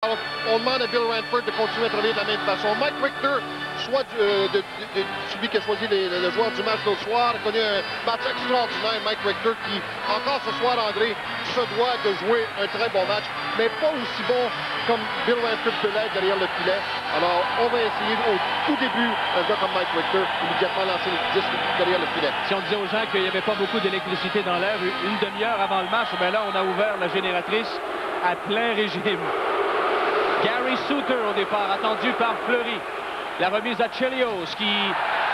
Alors, on demande à Bill Ranford de continuer à travailler de la même façon. Mike Richter, soit celui qui a choisi le joueur du match l'autre soir, a connu un match extraordinaire. Mike Richter qui, encore ce soir, André, se doit de jouer un très bon match, mais pas aussi bon comme Bill Ranford peut l'être derrière le filet. Alors, on va essayer au tout début, un gars comme Mike Richter, immédiatement lancer le disque derrière le filet. Si on disait aux gens qu'il n'y avait pas beaucoup d'électricité dans l'air, une demi-heure avant le match, ben là, on a ouvert la génératrice à plein régime. Gary Suter au départ, attendu par Fleury. La remise à Chelios qui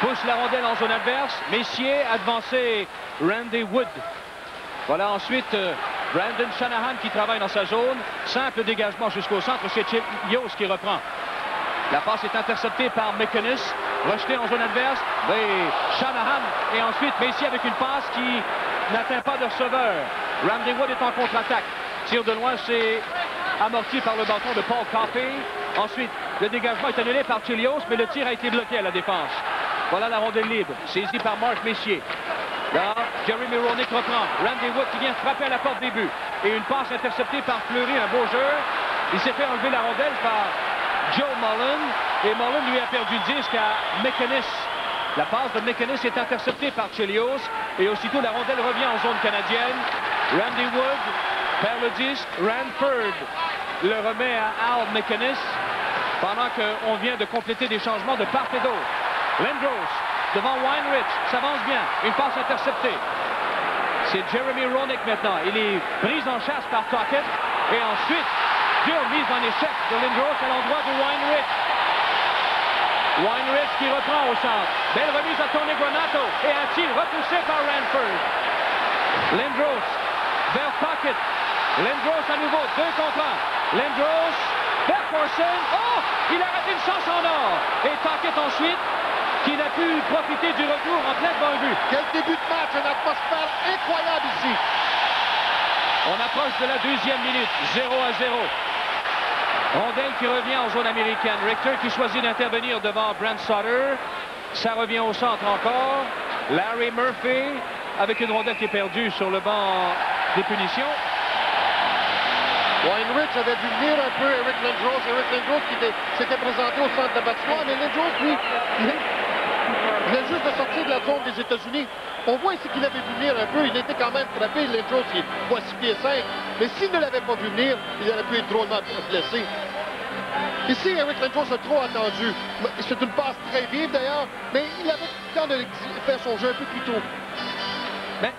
pousse la rondelle en zone adverse. Messier a devancé Randy Wood. Voilà ensuite Brandon Shanahan qui travaille dans sa zone. Simple dégagement jusqu'au centre chez Chelios qui reprend. La passe est interceptée par McInnes. Rejetée en zone adverse. Oui, Shanahan. Et ensuite Messier avec une passe qui n'atteint pas de receveur. Randy Wood est en contre-attaque. Tir de loin, c'est amorti par le bâton de Paul Coffey. Ensuite, le dégagement est annulé par Chelios, mais le tir a été bloqué à la défense. Voilà la rondelle libre, saisie par Mark Messier. Là, Jeremy Roenick reprend. Randy Wood qui vient frapper à la porte des buts. Et une passe interceptée par Fleury, un beau jeu. Il s'est fait enlever la rondelle par Joe Mullen. Et Mullen lui a perdu le disque à McInnes. La passe de McInnes est interceptée par Chelios. Et aussitôt, la rondelle revient en zone canadienne. Randy Wood perd le disque. Ranford le remet à Al McInnes pendant qu'on vient de compléter des changements de part et d'autre. Lindros devant Weinrich, s'avance bien, une passe interceptée. C'est Jeremy Roenick maintenant. Il est pris en chasse par Tocchet et ensuite dure mise en échec de Lindros à l'endroit de Weinrich. Weinrich qui reprend au centre. Belle remise à Tony Granato et un tir repoussé par Ranford. Lindros vers Tocchet. Lindros à nouveau, 2 contre 1. Lindros vers Corson. Oh! Il a raté une chance en or. Et Tocchet ensuite, qui n'a pu profiter du retour en plein devant le but. Quel début de match, une atmosphère incroyable ici. On approche de la 2e minute, 0-0. Rondelle qui revient en zone américaine. Richter qui choisit d'intervenir devant Brent Sutter. Ça revient au centre encore. Larry Murphy avec une rondelle qui est perdue sur le banc des punitions. Weinrich avait vu venir un peu Eric Lindros. Eric Lindros qui s'était présenté au centre de battement. Mais Lindros, lui, il vient juste de sortir de la zone des États-Unis. On voit ici qu'il avait vu venir un peu. Il était quand même frappé. Lindros, il voit 6 pieds 5. Mais s'il ne l'avait pas vu venir, il aurait pu être drôlement blessé. Ici, Eric Lindros a trop attendu. C'est une passe très vive d'ailleurs, mais il avait le temps de faire son jeu un peu plus tôt. Mais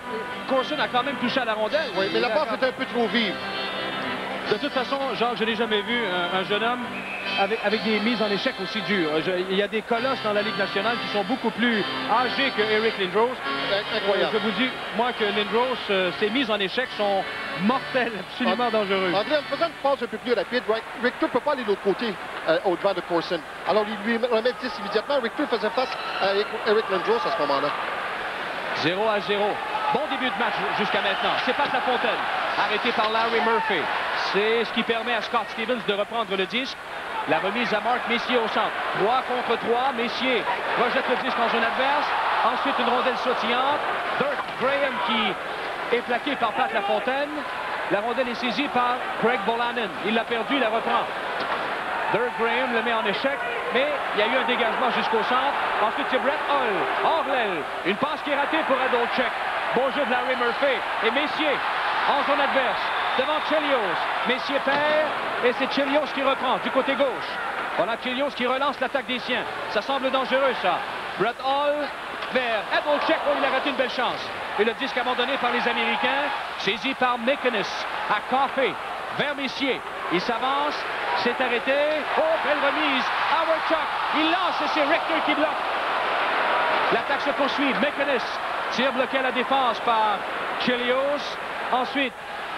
Corson a quand même touché à la rondelle. Oui, mais la passe était un peu trop vive. De toute façon, Jacques, je n'ai jamais vu un jeune homme avec des mises en échec aussi dures. Il y a des colosses dans la Ligue nationale qui sont beaucoup plus âgés que Eric Lindros. Incroyable. Je vous dis, moi, que Lindros, ses mises en échec sont mortelles, absolument dangereuses. André, en faisant une passe un peu plus rapide, Richter ne peut pas aller de l'autre côté au-devant de Corson. Alors, il lui remet le 10 immédiatement. Richter faisait face à Eric Lindros à ce moment-là. 0-0. Bon début de match jusqu'à maintenant. C'est pas La Fontaine, arrêté par Larry Murphy. C'est ce qui permet à Scott Stevens de reprendre le disque. La remise à Mark Messier au centre. 3 contre 3. Messier rejette le disque en zone adverse. Ensuite, une rondelle sautillante. Dirk Graham qui est plaqué par Pat Lafontaine. La rondelle est saisie par Craig Bolannon. Il l'a perdu, il la reprend. Dirk Graham le met en échec, mais il y a eu un dégagement jusqu'au centre. Ensuite, c'est Brett Hull, hors l'aile. Une passe qui est ratée pour Adolchek. Bon jeu de Larry Murphy. Et Messier en zone adverse. Devant Chelios. Messier perd et c'est Chelios qui reprend du côté gauche. Voilà Chelios qui relance l'attaque des siens. Ça semble dangereux, ça. Brett Hull vers Adolchek. Oh, il a raté une belle chance. Et le disque abandonné par les Américains, saisi par McInnes à Coffey vers Messier. Il s'avance, s'est arrêté. Oh, belle remise. Howard Chuck, il lance et c'est Richter qui bloque. L'attaque se poursuit. McInnes, tir bloqué à la défense par Chelios. Ensuite,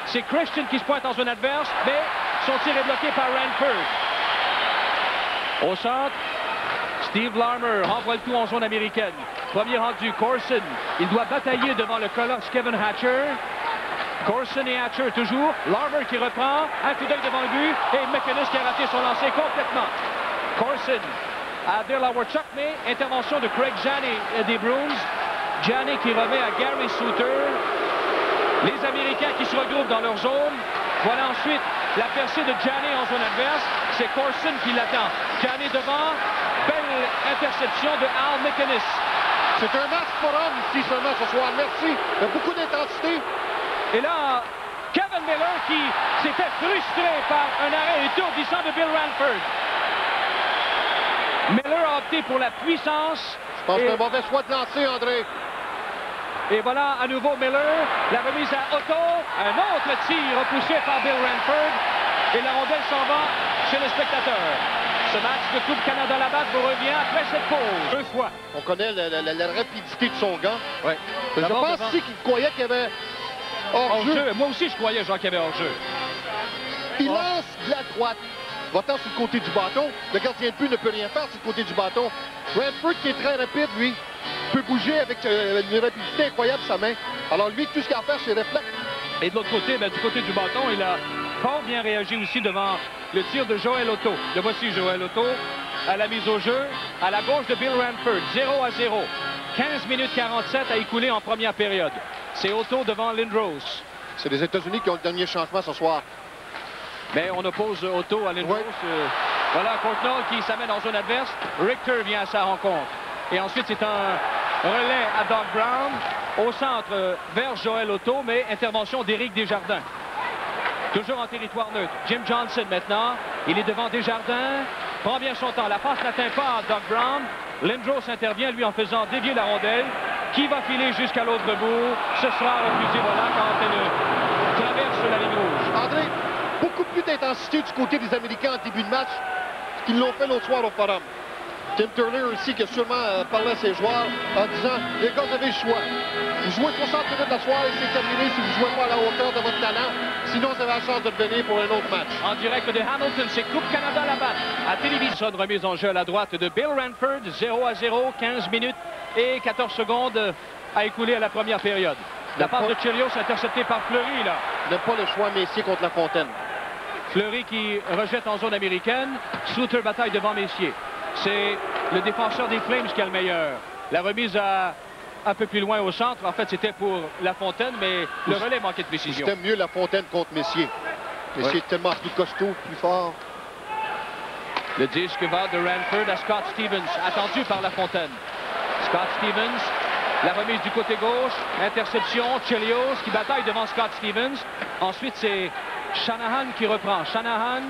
c'est Christian qui se pointe en zone adverse, mais son tir est bloqué par Ranford. Au centre, Steve Larmer renvoie le tout en zone américaine. Premier rendu, Corson. Il doit batailler devant le colosse Kevin Hatcher. Corson et Hatcher toujours. Larmer qui reprend. Un coup d'œil devant le but. Et McInnes qui a raté son lancer complètement. Corson à Bill Howard Chuck, mais intervention de Craig Janney des Bruins. Janney qui remet à Gary Suter. Les Américains qui se regroupent dans leur zone. Voilà ensuite La percée de Gianni en zone adverse. C'est Corson qui l'attend. Gianni devant. Belle interception de Al McInnes. C'est un match pour homme ici seulement ce soir. Merci. Il y a beaucoup d'intensité. Et là, Kevin Miller qui s'était frustré par un arrêt étourdissant de Bill Ranford. Miller a opté pour la puissance. Je pense que c'est un mauvais choix de lancer, André. Et voilà à nouveau Miller. La remise à Otto. Un autre tir repoussé par Bill Ranford. Et la rondelle s'en va chez les spectateurs. Ce match de Coupe Canada-Labatt vous revient après cette pause. 2 fois. On connaît la rapidité de son gant. Ouais. Je pense aussi qu'il croyait qu'il y avait hors-jeu. Moi aussi, je croyais, Jean, qu'il y avait hors-jeu. Il lance de la droite. Va-t'en sur le côté du bâton. Le gardien de but ne peut rien faire sur le côté du bâton. Ranford, qui est très rapide, lui, peut bouger avec une rapidité incroyable sa main. Alors lui, tout ce qu'il a à faire, c'est réflexe. Et de l'autre côté, du côté du bâton, il a fort bien réagi aussi devant le tir de Joël Otto. Le voici, Joël Otto, à la mise au jeu, à la gauche de Bill Ranford, 0-0. 15 minutes 47 à écouler en première période. C'est Otto devant Lindros. C'est les États-Unis qui ont le dernier changement ce soir. Mais on oppose Otto à Lindros. Ouais. Voilà Courtnall qui s'amène en zone adverse. Richter vient à sa rencontre. Et ensuite, c'est un relais à Doug Brown. Au centre, vers Joël Otto, mais intervention d'Éric Desjardins. Toujours en territoire neutre. Jim Johnson maintenant. Il est devant Desjardins. Prend bien son temps. La passe n'atteint pas Doug Brown. Lindros intervient, lui, en faisant dévier la rondelle. Qui va filer jusqu'à l'autre bout? Ce sera refusé, voilà, quand elle traverse la ligne rouge. André, beaucoup plus d'intensité du côté des Américains en début de match qu'ils l'ont fait l'autre soir au Forum. Tim Turner aussi qui a sûrement parlé à ses joueurs en disant « Les gars, vous avez le choix. Vous jouez 60 minutes la soirée et c'est terminé si vous ne jouez pas à la hauteur de votre talent. Sinon, vous avez la chance de venir pour un autre match. » En direct de Hamilton, c'est Coupe Canada-Labatt. À télévision, remise en jeu à la droite de Bill Ranford. 0-0, 15 minutes et 14 secondes à écouler à la première période. La passe de Chelios interceptée par Fleury, là. Il n'a pas le choix Messier contre La Fontaine. Fleury qui rejette en zone américaine. Suter bataille devant Messier. C'est le défenseur des Flames qui a le meilleur. La remise un peu plus loin au centre. En fait, c'était pour La Fontaine, mais le relais manquait de précision. C'était mieux La Fontaine contre Messier. Messier est tellement plus costaud, plus fort. Le disque va de Ranford à Scott Stevens, attendu par La Fontaine. Scott Stevens, la remise du côté gauche, interception, Chelios qui bataille devant Scott Stevens. Ensuite, c'est Shanahan qui reprend. Shanahan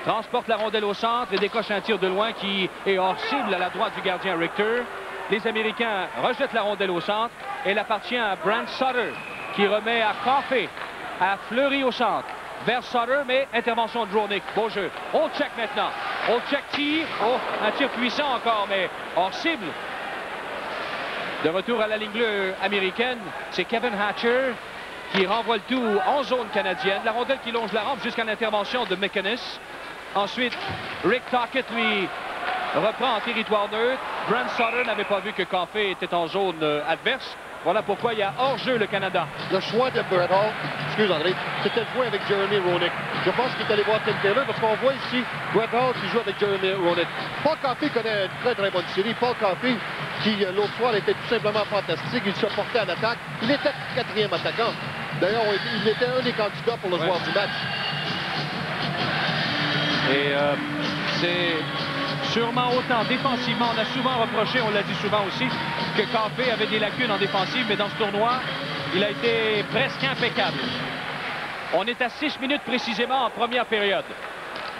transporte la rondelle au centre et décoche un tir de loin qui est hors cible à la droite du gardien Richter. Les Américains rejettent la rondelle au centre. Elle appartient à Brent Sutter qui remet à Coffey, à Fleury au centre. Vers Sutter, mais intervention de Ronick. Beau jeu. Olczyk maintenant. Olczyk tire. Oh, un tir puissant encore, mais hors cible. De retour à la ligne bleue américaine, c'est Kevin Hatcher qui renvoie le tout en zone canadienne. La rondelle qui longe la rampe jusqu'à l'intervention de McInnes. Ensuite, Rick Tocchet, lui, reprend en territoire neutre. Brent Sutter n'avait pas vu que Coffey était en zone adverse. Voilà pourquoi il y a hors-jeu le Canada. Le choix de Brett Hall, excuse André, c'était de jouer avec Jeremy Ronick. Je pense qu'il est allé voir Tim Taylor parce qu'on voit ici Brett Hall qui joue avec Jeremy Ronick. Paul Coffey connaît une très bonne série. Paul Coffey, qui l'autre soir était tout simplement fantastique. Il se portait à l'attaque. Il était 4e attaquant. D'ailleurs, il était un des candidats pour le joueur du match. Et c'est sûrement autant défensivement. On a souvent reproché, on l'a dit souvent aussi, que Coffey avait des lacunes en défensive, mais dans ce tournoi, il a été presque impeccable. On est à 6 minutes précisément en première période.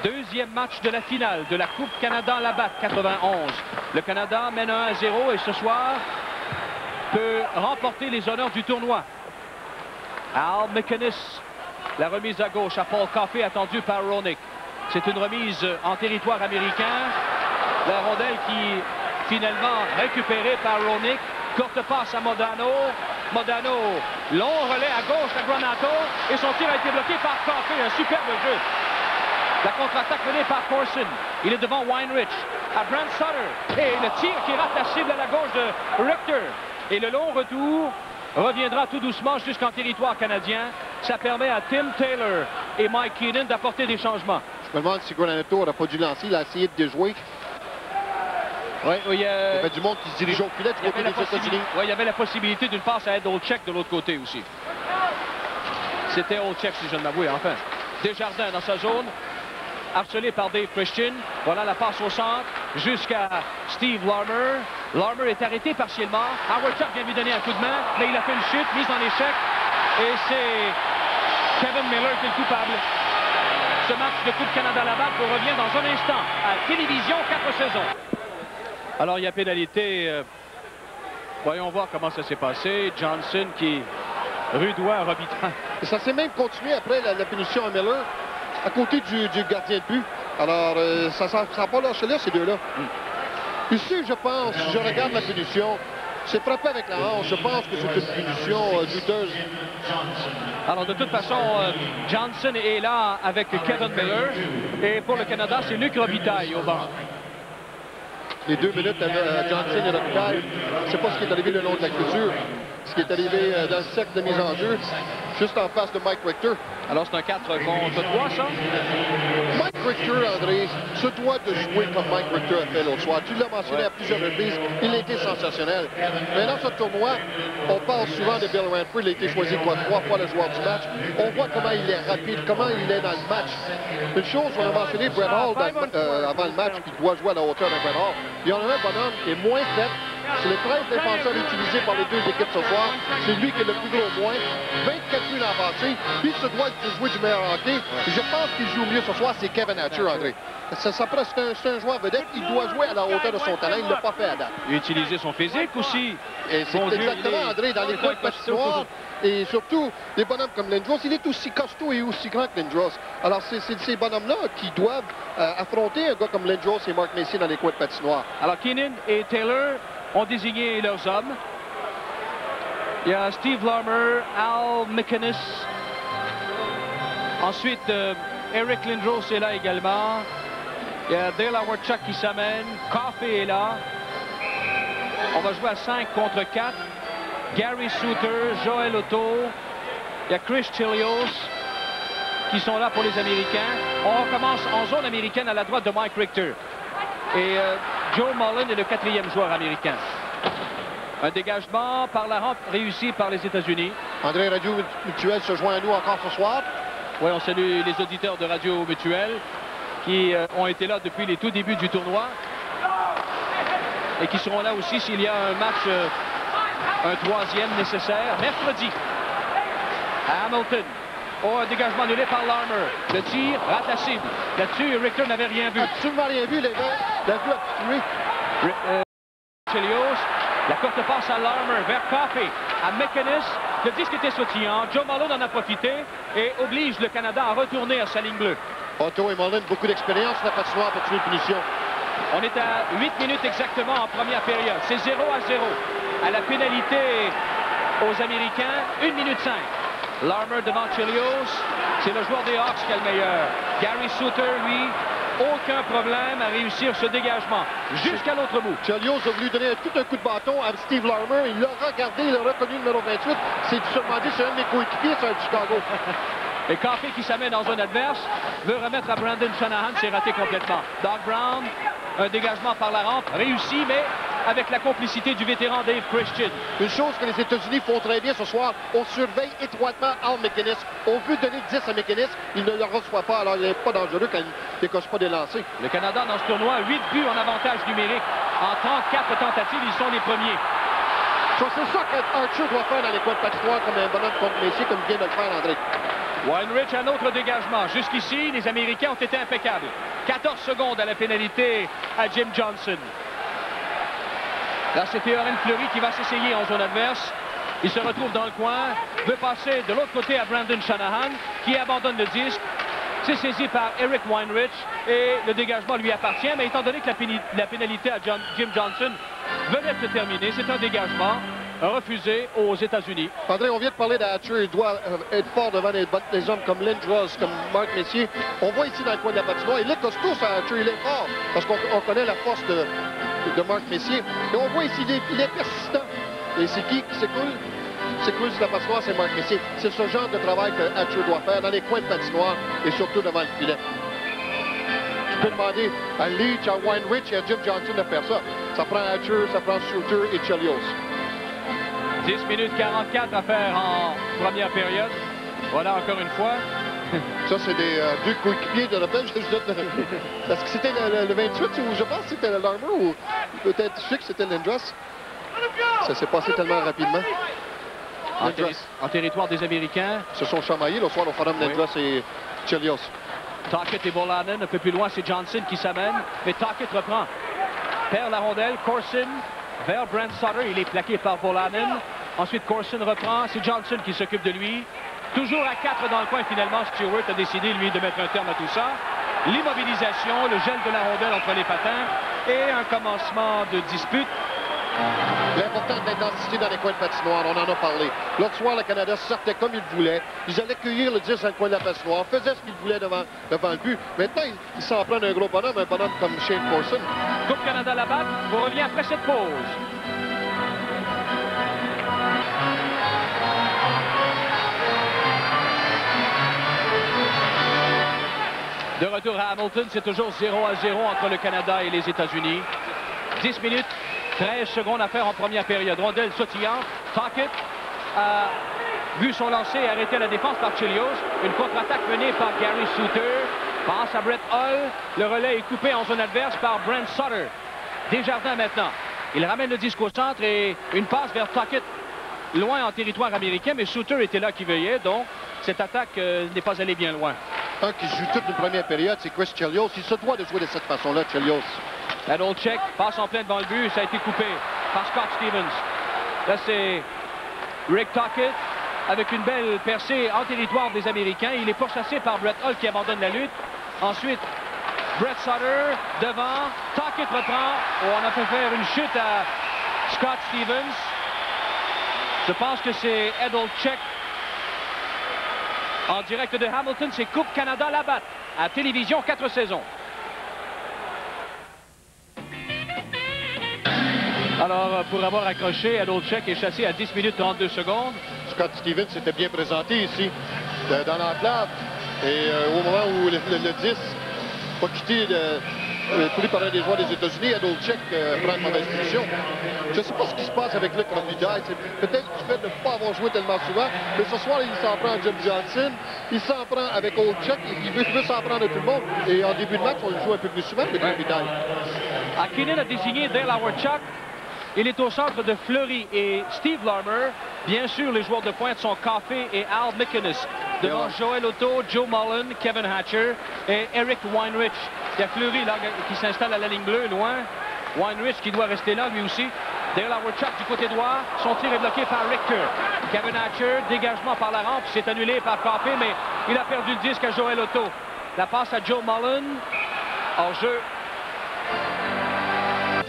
Deuxième match de la finale de la Coupe Canada-Labatt 91. Le Canada mène 1-0 et ce soir peut remporter les honneurs du tournoi. Al McInnes, la remise à gauche à Paul Coffey, attendue par Ronick. C'est une remise en territoire américain. La rondelle qui finalement récupérée par Ronick. Courte passe à Modano. Modano, long relais à gauche à Granato. Et son tir a été bloqué par Coffey. Un superbe jeu. La contre-attaque menée par Corson. Il est devant Weinrich. À Brent Sutter. Et le tir qui rate la cible à la gauche de Richter. Et le long retour reviendra tout doucement jusqu'en territoire canadien. Ça permet à Tim Taylor et Mike Keenan d'apporter des changements. Je me demande si Granato n'aurait pas dû lancer. Il a essayé de déjouer. Oui, il y a... Il y avait du monde qui se dirigeait au filet du côté des États-Unis. Oui, il y avait la possibilité d'une passe à Ed Olczyk de l'autre côté aussi. C'était Olczyk, si je ne m'avoue, enfin. Desjardins dans sa zone. Harcelé par Dave Christian. Voilà la passe au centre jusqu'à Steve Larmer. Larmer est arrêté partiellement. Howard Chuck vient lui donner un coup de main, mais il a fait une chute, mise en échec. Et c'est Kevin Miller qui est le coupable. Ce match de Coupe Canada Laval revient dans un instant à Télévision 4 saisons. Alors il y a pénalité. Voyons voir comment ça s'est passé. Johnson qui rudoie un arbitrage. Et ça s'est même continué après la punition à Miller, à côté du gardien de but. Alors, ça n'a pas lâché là, ces deux-là. Ici, je pense, si je regarde la punition, c'est frappé avec la hanche. Je pense que c'est une punition douteuse. Alors, de toute façon, Johnson est là avec Kevin Miller. Et pour le Canada, c'est Luc Robitaille au banc. Les 2 minutes avec Johnson et Robitaille, c'est pas ce qui est arrivé le long de la clôture. Ce qui est arrivé dans le cercle de mise en jeu, juste en face de Mike Richter. Alors, c'est un 4 contre 3, ça? Mike Richter, André, se doit de jouer comme Mike Richter a fait l'autre soir. Tu l'as mentionné à plusieurs reprises, il a été sensationnel. Mais dans ce tournoi, on parle souvent de Bill Ranford. Il a été choisi 3 fois le joueur du match. On voit comment il est rapide, comment il est dans le match. Une chose, on a mentionné Brett Hall avant le match, qui doit jouer à la hauteur de Brett Hall. Il y en a un bonhomme qui est moins fait. C'est les 13 défenseurs utilisés par les 2 équipes ce soir. C'est lui qui est le plus gros moins. 24 buts l'an passé. Lui se doit de jouer du meilleur hockey. Et je pense qu'il joue mieux ce soir, c'est Kevin Hatcher, André. C'est un joueur vedette. Il doit jouer à la hauteur de son talent. Il ne l'a pas fait à date. Utiliser son physique aussi. Et c'est exactement, André, dans les coins de patinoire. Et surtout, des bonhommes comme Lindros, il est aussi costaud et aussi grand que Lindros. Alors, c'est ces bonhommes-là qui doivent affronter un gars comme Lindros et Mark Messier dans les coins de patinoire. Alors, Keenan et Taylor ont désigné leurs hommes. Il y a Steve Larmer, Al McInnes. Ensuite, Eric Lindros est là également. Il y a Dale Hawerchuk qui s'amène. Coffey est là. On va jouer à 5 contre 4. Gary Suter, Joel Otto. Il y a Chris Chelios qui sont là pour les Américains. On commence en zone américaine à la droite de Mike Richter. Et Joe Mullen est le 4e joueur américain. Un dégagement par la rampe réussi par les États-Unis. André, Radio Mutuelle se joint à nous encore ce soir. Oui, on salue les auditeurs de Radio Mutuelle qui ont été là depuis les tout débuts du tournoi. Et qui seront là aussi s'il y a un match, un 3e nécessaire, mercredi. À Hamilton. Oh, un dégagement annulé par Larmer. Le tir rate la cible. Là-dessus, Richter n'avait rien vu. Absolument rien vu, les gars. La vue a tué. Chelios, la courte passe à Larmer vers Coffey. À McInnes, le disque était sautillant. Joe Mullen en a profité et oblige le Canada à retourner à sa ligne bleue. Otto et Mullen, beaucoup d'expérience sur la patinoire pour tuer une punition. On est à 8 minutes exactement en première période. C'est 0-0. À la pénalité aux Américains, 1 minute 5. Larmer devant Chelios. C'est le joueur des Hawks qui a le meilleur. Gary Suter, lui, aucun problème à réussir ce dégagement jusqu'à l'autre bout. Chelios a voulu donner tout un coup de bâton à Steve Larmer. Il l'a regardé, il a reconnu le numéro 28. C'est sûrement dit, c'est un de mes coéquipiers, c'est un Chicago. Et Coffey qui s'amène en zone adverse veut remettre à Brandon Shanahan, c'est raté complètement. Doug Brown, un dégagement par la rampe, réussi, mais avec la complicité du vétéran Dave Christian. Une chose que les États-Unis font très bien ce soir, on surveille étroitement Al McInnes. On veut donner 10 à McInnes, il ne le reçoit pas, alors il n'est pas dangereux quand il ne décoche pas des lancers. Le Canada, dans ce tournoi, 8 buts en avantage numérique. En 34 tentatives, ils sont les premiers. C'est ça qu'Archer doit faire dans les coins de patinoire comme un bonhomme contre Messier, comme vient de le faire André. Weinrich, un autre dégagement. Jusqu'ici, les Américains ont été impeccables. 14 secondes à la pénalité à Jim Johnson. Là, c'est Théorène Fleury qui va s'essayer en zone adverse. Il se retrouve dans le coin, veut passer de l'autre côté à Brandon Shanahan, qui abandonne le disque. C'est saisi par Eric Weinrich et le dégagement lui appartient. Mais étant donné que la pénalité à Jim Johnson venait de se terminer, c'est un dégagement refusé aux États-Unis. André, on vient de parler d'Hatcher. Il doit être fort devant des hommes comme Lindros, comme Mark Messier. On voit ici dans le coin de la patinoire, il est costaud, ça, Hatcher. Il est fort parce qu'on connaît la force de Mark Messier. Et on voit ici, il est persistant. Et c'est qui s'écoule? S'écoule sur la patinoire, c'est Mark Messier. C'est ce genre de travail que Hatcher doit faire dans les coins de patinoire et surtout devant le filet. Je peux demander à Leach, à Weinrich et à Jim Johnson de faire ça. Ça prend Hatcher, ça prend Suter et Chelios. 10 minutes 44 à faire en première période. Voilà encore une fois. Ça, c'est des deux coéquipiers de rappel. Est-ce que c'était le 28 ou je pense que c'était le Larmer ou peut-être je sais que c'était Lindros. Ça s'est passé tellement rapidement. En territoire des Américains. Se sont chamaillés le soir au Forum Lindros et Chelios. Tocchet et Wolanin. Un peu plus loin, c'est Johnson qui s'amène. Mais Tocchet reprend. Perd la rondelle. Corson vers Brent Sutter. Il est plaqué par Wolanin. Ensuite, Corson reprend. C'est Johnson qui s'occupe de lui. Toujours à 4 dans le coin, finalement, Stewart a décidé, lui, de mettre un terme à tout ça. L'immobilisation, le gel de la rondelle entre les patins et un commencement de dispute. L'importance d'intensité dans les coins de patinoire, on en a parlé. L'autre soir, le Canada sortait comme il voulait. Ils allaient cueillir le 10 dans le coin de la patinoire, faisaient ce qu'ils voulaient devant le but. Maintenant, ils s'en prennent un gros bonhomme, un bonhomme comme Shane Corson. Coupe Canada là-bas, on revient après cette pause. De retour à Hamilton, c'est toujours 0-0 entre le Canada et les États-Unis. 10 minutes, 13 secondes à faire en première période. Rondelle sautillante. Tocchet a vu son lancer et arrêté la défense par Chelios. Une contre-attaque menée par Gary Suter. Passe à Brett Hull. Le relais est coupé en zone adverse par Brent Sutter. Desjardins maintenant. Il ramène le disque au centre et une passe vers Tocchet. Loin en territoire américain, mais Suter était là qui veillait. Donc, cette attaque n'est pas allée bien loin. Un qui joue toute une première période, c'est Chris Chelios. Il se doit de jouer de cette façon-là, Chelios. Olczyk passe en plein devant le but. Ça a été coupé par Scott Stevens. Là, c'est Rick Tocchet avec une belle percée en territoire des Américains. Il est pourchassé par Brett Hull qui abandonne la lutte. Ensuite, Brett Sutter devant. Tocchet reprend. On a fait faire une chute à Scott Stevens. Je pense que c'est Ed Olczyk. En direct de Hamilton, c'est Coupe Canada Labatt à télévision 4 saisons. Alors, pour avoir accroché, Ed Olczyk est chassé à 10 minutes 32 secondes. Scott Stevens s'était bien présenté ici, dans l'enclave. Et au moment où le 10 va quitter pris par un des joueurs des États-Unis, Ed Olczyk prend une mauvaise position. Je ne sais pas ce qui se passe avec Luc Robitaille. C'est peut-être du fait de ne pas avoir joué tellement souvent. Mais ce soir, il s'en prend à Jim Johnson. Il s'en prend avec Olczyk. Il veut s'en prendre à tout le monde. Et en début de match, on le joue un peu plus souvent avec Robitaille. Akinen a désigné Dale Hawerchuk. Il est au centre de Fleury et Steve Larmer. Bien sûr, les joueurs de pointe sont Coffey et Al McInnes. Devant Joel Otto, Joe Mullen, Kevin Hatcher et Eric Weinrich. Il y a Fleury là, qui s'installe à la ligne bleue, loin. Weinrich qui doit rester là, lui aussi. Dale Hawerchuk du côté droit. Son tir est bloqué par Richter. Kevin Hatcher, dégagement par la rampe. C'est annulé par Coffey, mais il a perdu le disque à Joel Otto. La passe à Joe Mullen. Hors-jeu.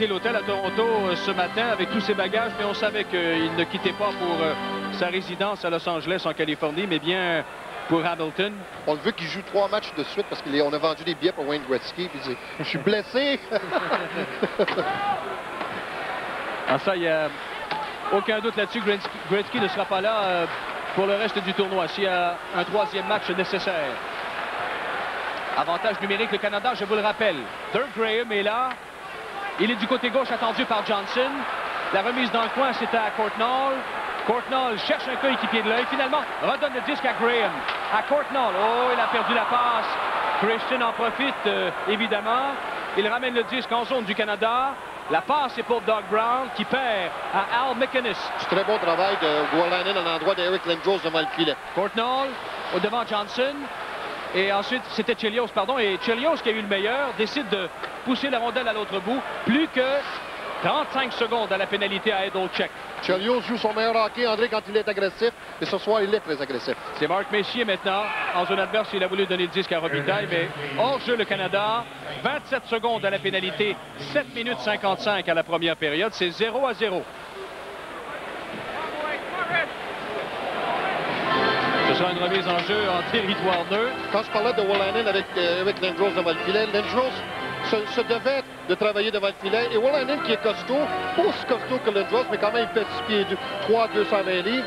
L'hôtel à Toronto ce matin avec tous ses bagages, mais on savait qu'il ne quittait pas pour sa résidence à Los Angeles en Californie, mais bien pour Hamilton. On veut qu'il joue 3 matchs de suite parce qu'on a vendu des billets pour Wayne Gretzky. Puis il dit, je suis blessé. Ah, ça, il n'y a aucun doute là-dessus. Gretzky ne sera pas là pour le reste du tournoi s'il y a un 3e match nécessaire. Avantage numérique, le Canada, je vous le rappelle. Dirk Graham est là. Il est du côté gauche, attendu par Johnson. La remise dans le coin, c'est à Courtnall. Courtnall cherche un coéquipier de l'œil. Finalement, redonne le disque à Graham. À Courtnall. Oh, il a perdu la passe. Christian en profite, évidemment. Il ramène le disque en zone du Canada. La passe est pour Doug Brown, qui perd à Al McInnes. C'est très bon travail de Wolanin à l'endroit d'Eric Lindros devant le filet. Courtnall, au devant Johnson. Et ensuite, c'était Chelios, pardon. Et Chelios, qui a eu le meilleur, décide de pousser la rondelle à l'autre bout. Plus que 35 secondes à la pénalité à Ed Olczyk. Chelios joue son meilleur hockey, André, quand il est agressif. Et ce soir, il est très agressif. C'est Marc Messier maintenant. En zone adverse, il a voulu donner le disque à Robitaille, mais hors-jeu le Canada. 27 secondes à la pénalité. 7 minutes 55 à la première période. C'est 0-0. Ce sera une remise en jeu en territoire neutre. Quand je parlais de Wolanin avec Lindros devant le filet, Lindros se devait de travailler devant le filet. Et Wolanin, qui est costaud, pas aussi costaud que Lindros, mais quand même il fait 6 pieds 3, 220 livres.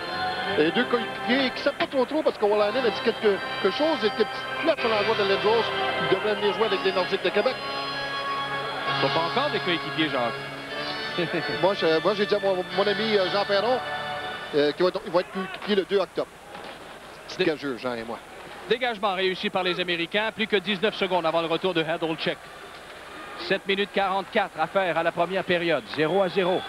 Et 2 coéquipiers qui ne savent pas trop parce que Wolanin a dit quelque chose et que petite flotte sur l'endroit de Lindros qui devrait venir jouer avec les Nordiques de Québec. Ce ne sont pas encore des coéquipiers, Jacques. moi, j'ai dit à mon ami Jean Perron qu'il va être coéquipier le 2 octobre. C'est gageux, Jean et moi. Dégagement réussi par les Américains. Plus que 19 secondes avant le retour de Hadlchek. 7 minutes 44 à faire à la première période. 0-0.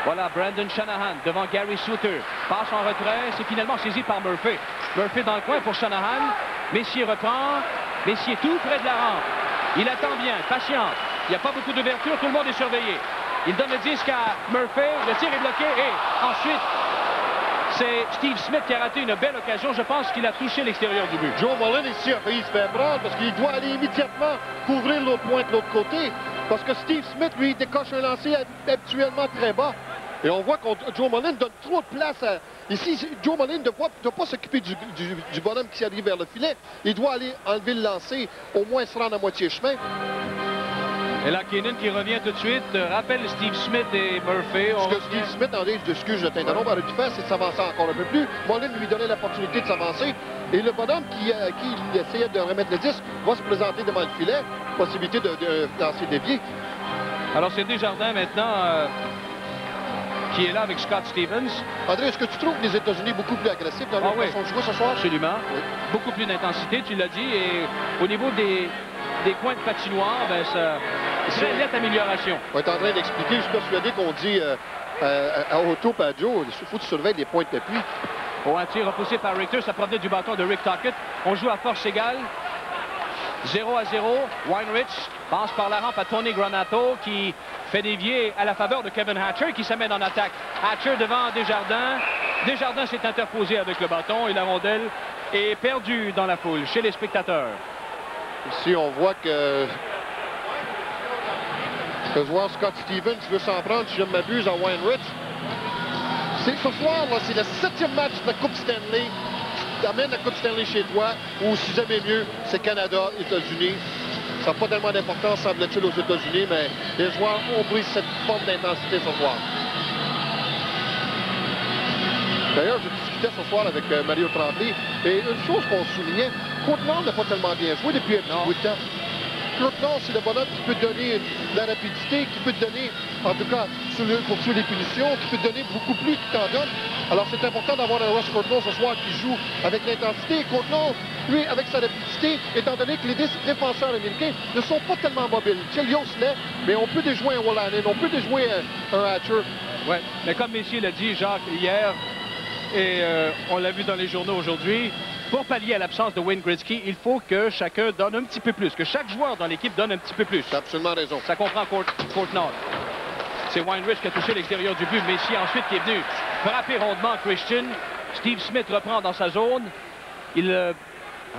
Voilà Brandon Shanahan devant Gary Suter. Passe en retrait. C'est finalement saisi par Murphy. Murphy dans le coin pour Shanahan. Messier reprend. Messier tout près de la rampe. Il attend bien. Patiente. Il n'y a pas beaucoup d'ouverture. Tout le monde est surveillé. Il donne le disque à Murphy. Le tir est bloqué. Et ensuite, c'est Steve Smith qui a raté une belle occasion. Je pense qu'il a touché l'extérieur du but. Joe Mullen ici a failli se faire prendre parce qu'il doit aller immédiatement couvrir l'autre point de l'autre côté. Parce que Steve Smith, lui, décoche un lancer habituellement très bas. Et on voit que Joe Mullen donne trop de place à... Ici, Joe Mullen ne doit pas s'occuper du bonhomme qui arrive vers le filet. Il doit aller enlever le lancer, au moins se rendre à moitié chemin. Et là, Keenan qui revient tout de suite, rappelle Steve Smith et Murphy. Ce que Steve Smith, André, excuse, je t'interromps, aurait dû faire, c'est de s'avancer encore un peu plus. Mullen lui donnait l'opportunité de s'avancer. Et le bonhomme qui essayait de remettre le disque va se présenter devant le filet. Possibilité de lancer dévié. Alors, c'est Desjardins maintenant qui est là avec Scott Stevens. André, est-ce que tu trouves les États-Unis beaucoup plus agressifs dans leur façon de jouer ce soir? Absolument. Oui. Beaucoup plus d'intensité, tu l'as dit. Et au niveau des coins de patinoire, ben, c'est une nette amélioration. On est en train d'expliquer, je suis persuadé qu'on dit à Otto et à Joe, il faut que tu surveilles les points d'appui. Un tir repoussé par Richter, ça provenait du bâton de Rick Tocchet. On joue à force égale. 0-0. Weinrich passe par la rampe à Tony Granato qui fait dévier à la faveur de Kevin Hatcher qui s'amène en attaque. Hatcher devant Desjardins. Desjardins s'est interposé avec le bâton et la rondelle est perdue dans la foule chez les spectateurs. Ici, on voit que le joueur Scott Stevens veut s'en prendre, si je ne m'abuse, à Weinrich. Ce soir, c'est le 7e match de la Coupe Stanley. Tu amènes la Coupe Stanley chez toi, ou si jamais mieux, c'est Canada, États-Unis. Ça n'a pas tellement d'importance, semble-t-il, aux États-Unis, mais les joueurs ont pris cette forme d'intensité ce soir. D'ailleurs, je discutais ce soir avec Mario Tremblay, et une chose qu'on soulignait, Courtland n'a pas tellement bien joué depuis un petit bout de temps. Courtland, c'est le bonhomme qui peut donner de la rapidité, qui peut te donner, en tout cas, pour tuer les punitions, qui peut te donner beaucoup plus qu'il t'en donne. Alors, c'est important d'avoir un Ross Courtland ce soir qui joue avec l'intensité. Et Courtland, lui, avec sa rapidité, étant donné que les défenseurs américains ne sont pas tellement mobiles. Chelios l'est, mais on peut déjouer un Wolanin, on peut déjouer un Hatcher. Oui, mais comme Messier l'a dit, Jacques, hier, et on l'a vu dans les journaux aujourd'hui, pour pallier à l'absence de Wayne Gretzky, il faut que chacun donne un petit peu plus, que chaque joueur dans l'équipe donne un petit peu plus. Tu as absolument raison. Ça comprend Courtland. C'est Weinrich qui a touché l'extérieur du but. Messier ensuite qui est venu frapper rondement Christian. Steve Smith reprend dans sa zone. Il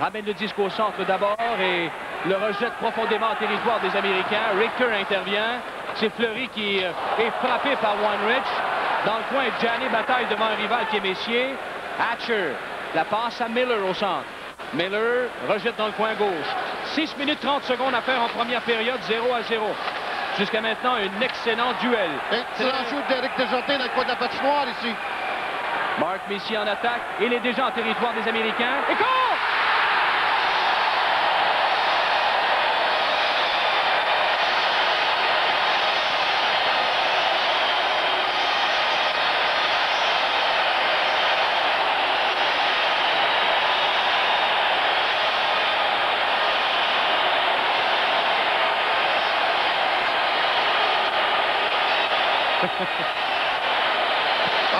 ramène le disque au centre d'abord et le rejette profondément en territoire des Américains. Richter intervient. C'est Fleury qui est frappé par Weinrich. Dans le coin, Gianni bataille devant un rival qui est Messier. Hatcher. La passe à Miller au centre. Miller rejette dans le coin gauche. 6 minutes 30 secondes à faire en première période, 0-0. Jusqu'à maintenant, un excellent duel. Excellent jeu d'Éric Desjardins dans le coin de la patinoire ici. Marc Messier en attaque. Il est déjà en territoire des Américains. Et court!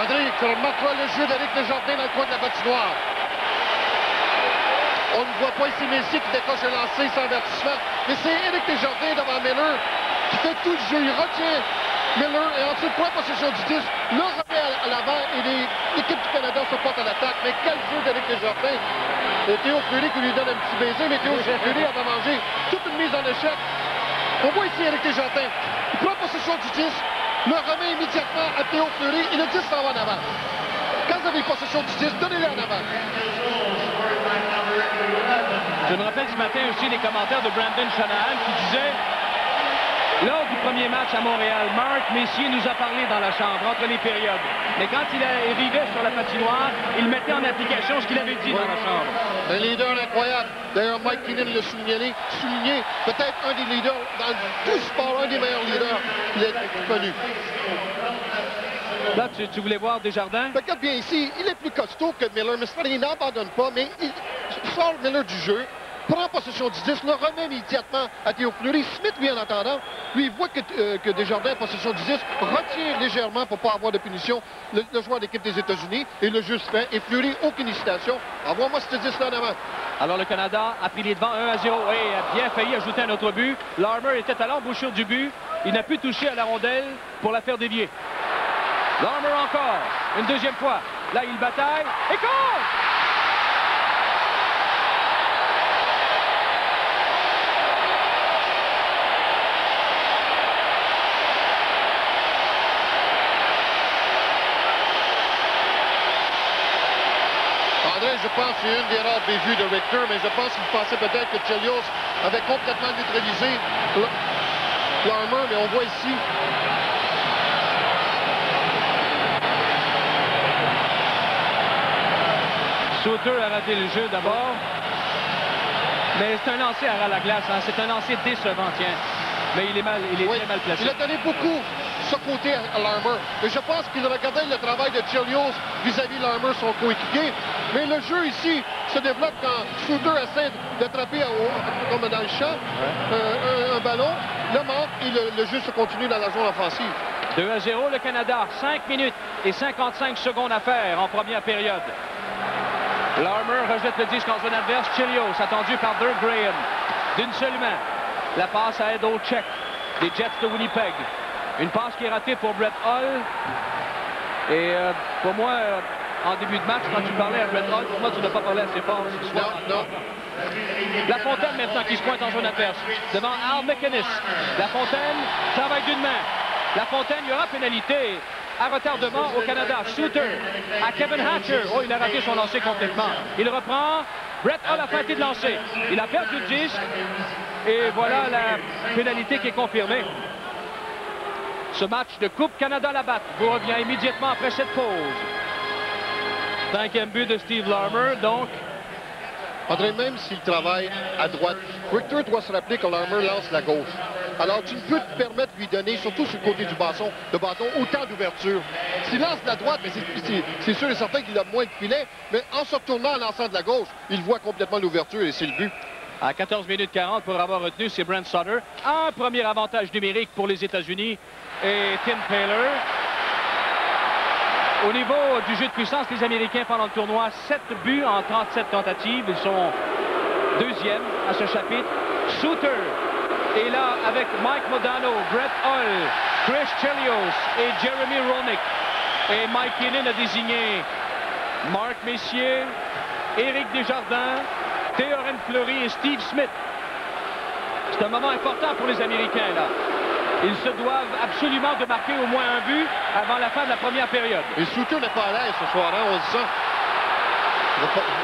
André, tu remarqueras le jeu d'Éric Desjardins dans le coin de la patinoire. On ne voit pas ici Messier qui décoche le lancer sans avertissement. Mais c'est Éric Desjardins devant Miller qui fait tout le jeu. Il retient Miller et ensuite point possession du disque. Le remet à l'avant et l'équipe du Canada se porte à l'attaque. Mais quel jeu d'Éric Desjardins. Et Théo Fleury qui lui donne un petit baiser. Mais Théo Fleury a mangé toute une mise en échec. On voit ici Éric Desjardins. Il prend possession du disque. Le remet immédiatement à Théo Fleury et le disque s'en va en avant. Quand vous avez possession du disque, donnez-le en avant. Je me rappelle ce matin aussi les commentaires de Brandon Shanahan qui disait lors du premier match à Montréal, Marc Messier nous a parlé dans la chambre entre les périodes. Mais quand il arrivait sur la patinoire, il mettait en application ce qu'il avait dit dans la chambre. Un leader incroyable. D'ailleurs, Mike Keenan l'a souligné. Peut-être un des leaders dans tout le sport, un des meilleurs leaders qu'il ait connu. Là, tu voulais voir Desjardins? Regarde bien ici, il est plus costaud que Miller, mais il n'abandonne pas, mais sort Miller du jeu, prend possession du 10, le remet immédiatement à Théo Fleury. Smith, lui, en attendant, lui, il voit que Desjardins a possession du 10, retire légèrement pour ne pas avoir de punition le joueur d'équipe des États-Unis, et le jeu se fait. Et Fleury, aucune hésitation. Envoie-moi ce 10-là en avant. Alors le Canada a pris les devants 1-0 et a bien failli ajouter un autre but. Larmer était à l'embouchure du but. Il n'a pu toucher à la rondelle pour la faire dévier. Larmer encore, une deuxième fois. Là, il bataille et compte! André, je pense que c'est une des rares bévues de Richter, mais je pense qu'il pensait peut-être que Chelios avait complètement neutralisé Larmer, mais on voit ici... Suter a raté le jeu d'abord. Mais c'est un lancer à ras la glace. Hein. C'est un lancer décevant, tiens. Mais il est très mal placé. Il a donné beaucoup ce côté à Larmer. Et je pense qu'il regardait le travail de Chelios vis-à-vis Larmer, son coéquipier. Mais le jeu ici se développe quand Suter essaie d'attraper comme dans le champ un ballon. Le manque et le jeu se continue dans la zone offensive. 2-0 le Canada. 5 minutes et 55 secondes à faire en première période. Larmer rejette le disque en zone adverse. Chelios, attendu par Dirk Graham. D'une seule main. La passe à Ed Olczyk des Jets de Winnipeg. Une passe qui est ratée pour Brett Hull. Et pour moi, en début de match, quand tu parlais à Brett Hull, pour moi, tu n'as pas parlé assez fort ce soir. Non. La Fontaine maintenant qui se pointe en zone adverse. Devant Al McInnes. La Fontaine travaille d'une main. La Fontaine, il y aura pénalité. À retardement au Canada. Suter à Kevin Hatcher. Oh, il a raté son lancer complètement. Il reprend. Brett Hull a feinté de lancer. Il a perdu le disque. Et voilà la pénalité qui est confirmée. Ce match de Coupe Canada-Labatt vous revient immédiatement après cette pause. 5e but de Steve Larmer, donc. André, même s'il travaille à droite, Richter doit se rappeler que Larmer lance la gauche. Alors, tu ne peux te permettre de lui donner, surtout sur le côté du bâton, autant d'ouverture. S'il lance de la droite, c'est sûr et certain qu'il a moins de filet, mais en se retournant en lançant de la gauche, il voit complètement l'ouverture et c'est le but. À 14 minutes 40 pour avoir retenu, c'est Brent Sutter. Un premier avantage numérique pour les États-Unis et Tim Taylor. Au niveau du jeu de puissance, les Américains pendant le tournoi, 7 buts en 37 tentatives. Ils sont deuxièmes à ce chapitre. Suter est là avec Mike Modano, Brett Hull, Chris Chelios et Jeremy Roenick. Et Mike Keenan a désigné Marc Messier, Éric Desjardins, Théorène Fleury et Steve Smith. C'est un moment important pour les Américains, là. Ils se doivent absolument de marquer au moins un but avant la fin de la première période. Et Suter n'est pas à l'aise ce soir, hein, on se sent.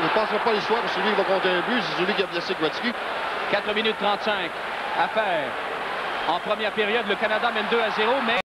Ne passera pas l'histoire que celui qui va compter un but, c'est celui qui a blessé Gretzky. 4 minutes 35 à faire. En première période, le Canada mène 2-0, mais...